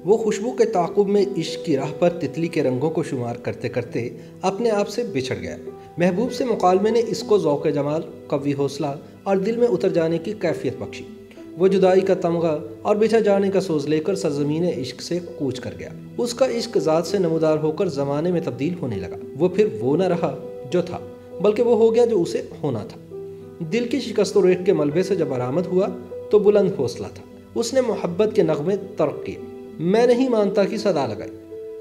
وہ خوشبو کے تعاقب میں عشق کی راہ پر تتلی کے رنگوں کو شمار کرتے کرتے اپنے آپ سے بچھڑ گیا۔ محبوب سے مکالمے نے اس کو ذوق جمال، قوی حوصلہ اور دل میں اتر جانے کی کیفیت بخشی۔ وہ جدائی کا تمغہ اور بچھڑ جانے کا سوز لے کر سرزمین عشق سے کوچ کر گیا۔ اس کا عشق ذات سے نمودار ہو کر زمانے میں تبدیل ہونے لگا۔ وہ پھر وہ نہ رہا جو تھا، بلکہ وہ ہو گیا جو اسے ہونا تھا۔ دل کی شکست و ریٹ کے ملبے سے جب برآمد ہوا تو بلند حوصلہ تھا۔ اس نے محبت کے نغمے ترک کیے، میں نہیں مانتا کی صدا لگائی،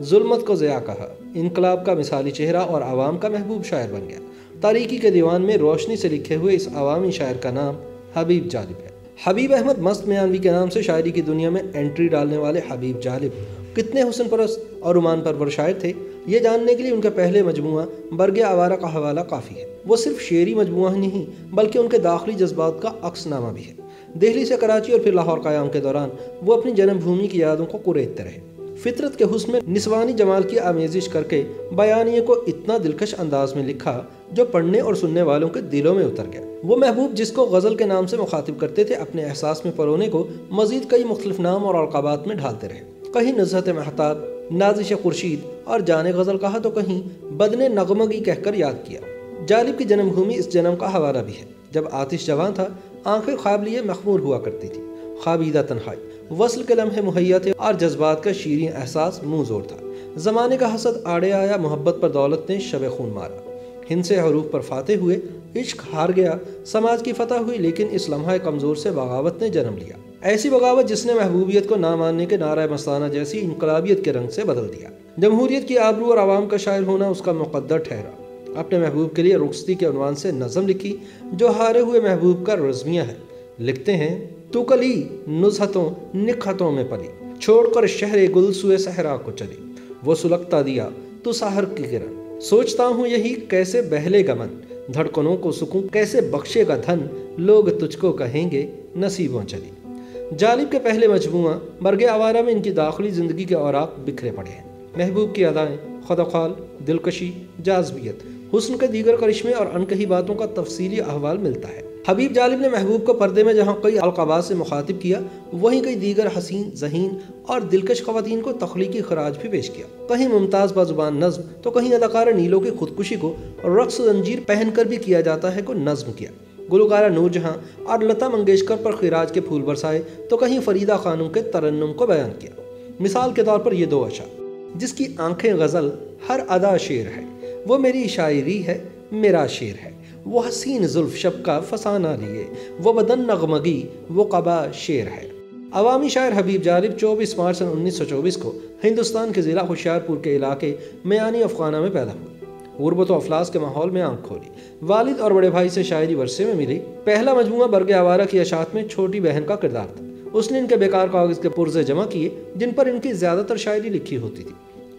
ظلمت کو ضیاء کہا، انقلاب کا مثالی چہرہ اور عوام کا محبوب شاعر بن گیا۔ تاریکی کے دیوان میں روشنی سے لکھے ہوئے اس عوامی شاعر کا نام حبیب جالب ہے۔ حبیب احمد مست میانوی کے نام سے شاعری کی دنیا میں انٹری ڈالنے والے حبیب جالب کتنے حسن پرست اور رومان پرور شاعر تھے، یہ جاننے کے لیے ان کا پہلے مجموعہ برگ آوارہ کا حوالہ کافی ہے۔ وہ صرف شعری مجموعہ ہی نہیں بلکہ ان کے داخلی جذبات کا عکس نامہ بھی ہے۔ دہلی سے کراچی اور پھر لاہور قیام کے دوران وہ اپنی جنم بھومی کی یادوں کو کریدتے رہے۔ فطرت کے حسن میں نسوانی جمال کی آمیزش کر کے بیانیے کو اتنا دلکش انداز میں لکھا جو پڑھنے اور سننے والوں کے دلوں میں اتر گیا۔ وہ محبوب جس کو غزل کے نام سے مخاطب کرتے تھے، اپنے احساس میں پرونے کو مزید کئی مختلف نام اور القابات میں ڈھالتے رہے۔ کہیں نزہت مہتاب، نازش خورشید اور جان غزل کہا تو کہیں بدن نغمگی کہہ کر یاد کیا۔ جالب کی جنم بھومی اس جنم کا حوالہ بھی ہے۔ جب آتش جوان تھا، آنکھیں خواب لیے مخمور ہوا کرتی تھی، خوابیدہ تنہائی، وصل کے لمحے مہیا تھے اور جذبات کا شیریں احساس منہ زور تھا۔ زمانے کا حسد آڑے آیا، محبت پر دولت نے شب خون مارا، ہند سے حروف پر فاتح ہوئے، عشق ہار گیا، سماج کی فتح ہوئی، لیکن اس لمحہ کمزور سے بغاوت نے جنم لیا۔ ایسی بغاوت جس نے محبوبیت کو نہ ماننے کے نعرہ مستانہ جیسی انقلابیت کے رنگ سے بدل دیا۔ جمہوریت کی آبرو اور عوام کا شاعر ہونا اس کا مقدر ٹھہرا۔ اپنے محبوب کے لیے رخصتی کے عنوان سے نظم لکھی جو ہارے ہوئے محبوب کا رزمیہ ہے۔ لکھتے ہیں، تو کلی نزہتوں نکہتوں میں پلی، چھوڑ کر شہر گل سوئے صحرا کو چلی، وہ سلگتا دیا تو سحر کی کرن، سوچتا ہوں یہی کیسے بہلے گا من، دھڑکنوں کو سکون کیسے بخشے گا دھن، لوگ تجھ کو کہیں گے نصیبوں چلی۔ جالب کے پہلے مجموعہ برگ آوارہ میں ان کی داخلی زندگی کے اوراق بکھرے پڑے ہیں۔ محبوب کی ادائیں، خدوخال، دلکشی، جاذبیت، حسن کے دیگر کرشمے اور انکہی باتوں کا تفصیلی احوال ملتا ہے۔ حبیب جالب نے محبوب کو پردے میں جہاں کئی القابات سے مخاطب کیا، وہیں کئی دیگر حسین، ذہین اور دلکش خواتین کو تخلیقی خراج بھی پیش کیا۔ کہیں ممتاز بازبان نظم تو کہیں اداکارہ نیلو کی خودکشی کو رقص زنجیر پہن کر بھی کیا جاتا ہے کو نظم کیا۔ گلوکارہ نور جہاں اور لتا منگیشکر پر خراج کے پھول برسائے تو کہیں فریدہ خانم کے ترنم کو بیان کیا۔ مثال کے طور پر یہ دو اشعار، جس کی آنکھیں غزل، ہر ادا شعر ہے، وہ میری شاعری ہے، میرا شعر ہے، وہ حسین زلف شب کا فسانہ لیے، وہ بدن نغمگی، وہ قبا شعر ہے۔ عوامی شاعر حبیب جالب 24 مارچ 1924 کو ہندوستان کے ضلع ہوشیارپور کے علاقے میانی افغانہ میں پیدا ہوئے۔ غربت و افلاس کے ماحول میں آنکھ کھولی، والد اور بڑے بھائی سے شاعری ورثے میں ملی۔ پہلا مجموعہ برگ آوارہ کی اشاعت میں چھوٹی بہن کا کردار تھا۔ اس نے ان کے بیکار کاغذ کے پرزے جمع کیے جن پر ان کی زیادہ تر شاعری لکھی ہوتی تھی۔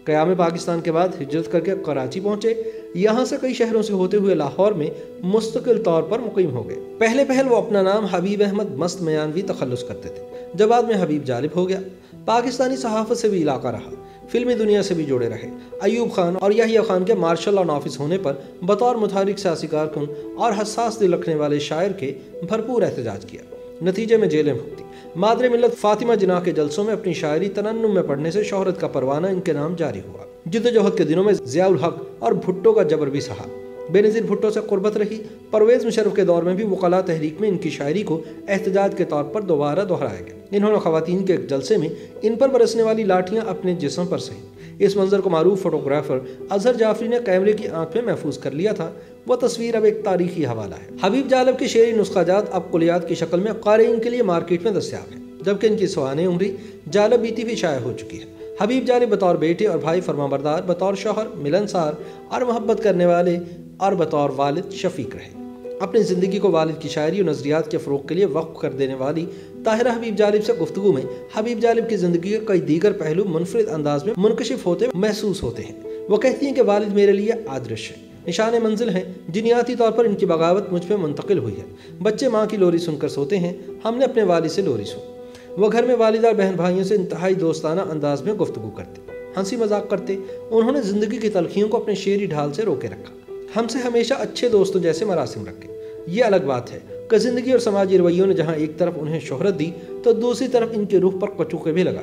قیام پاکستان کے بعد ہجرت کر کے کراچی پہنچے، یہاں سے کئی شہروں سے ہوتے ہوئے لاہور میں مستقل طور پر مقیم ہو گئے۔ پہلے وہ اپنا نام حبیب احمد مست میانوی تخلص کرتے تھے، جب بعد میں حبیب جالب ہو گیا۔ پاکستانی صحافت سے بھی علاقہ رہا، فلمی دنیا سے بھی جڑے رہے۔ ایوب خان اور یحییٰ خان کے مارشل آن آفس ہونے پر بطور متحرک سیاسی کارکن اور حساس دل رکھنے والے شاعر کے بھرپور احتجاج کیا، نتیجے میں جیلیں بھگتی۔ مادر ملت فاطمہ جناح کے جلسوں میں اپنی شاعری ترنم میں پڑھنے سے شہرت کا پروانہ ان کے نام جاری ہوا۔ جدوجہد کے دنوں میں ضیاء الحق اور بھٹو کا جبر بھی سہا، بے نظیر بھٹو سے قربت رہی۔ پرویز مشرف کے دور میں بھی وکلاء تحریک میں ان کی شاعری کو احتجاج کے طور پر دوبارہ دہرایا گیا۔ انہوں نے خواتین کے ایک جلسے میں ان پر برسنے والی لاٹھیاں اپنے جسم پر سہیں۔ اس منظر کو معروف فوٹوگرافر اظہر جعفری نے کیمرے کی آنکھ میں محفوظ کر لیا تھا۔ وہ تصویر اب ایک تاریخی حوالہ ہے۔ حبیب جالب کی شعری نسخہ جات اب کلیات کی شکل میں قارئین کے لیے مارکیٹ میں دستیاب ہے، جبکہ ان کی سوانح عمری جالب بیتی بھی شائع ہو چکی ہے۔ حبیب جالب بطور بیٹے اور بھائی فرمانبردار، بطور شوہر ملنسار اور محبت کرنے والے، اور بطور والد شفیق رہے۔ اپنی زندگی کو والد کی شاعری اور نظریات کے فروغ کے لیے وقف کر دینے والی طاہرہ حبیب جالب سے گفتگو میں حبیب جالب کی زندگی کے کئی دیگر پہلو منفرد انداز میں منکشف ہوتے محسوس ہوتے ہیں۔ وہ کہتی ہیں کہ والد میرے لیے آدرش ہے، نشان منزل ہیں، جنیاتی طور پر ان کی بغاوت مجھ پہ منتقل ہوئی ہے۔ بچے ماں کی لوری سن کر سوتے ہیں، ہم نے اپنے والد سے لوری سن۔ وہ گھر میں والدہ اور بہن بھائیوں سے انتہائی دوستانہ انداز میں گفتگو کرتے، ہنسی مذاق کرتے۔ انہوں نے زندگی کی تلخیوں کو اپنے شعری ڈھال سے روکے رکھا، ہم سے ہمیشہ اچھے دوستوں جیسے مراسم رکھے۔ یہ الگ بات ہے کہ زندگی اور سماجی رویوں نے جہاں ایک طرف انہیں شہرت دی تو دوسری طرف ان کی روح پر کچوکے بھی لگا۔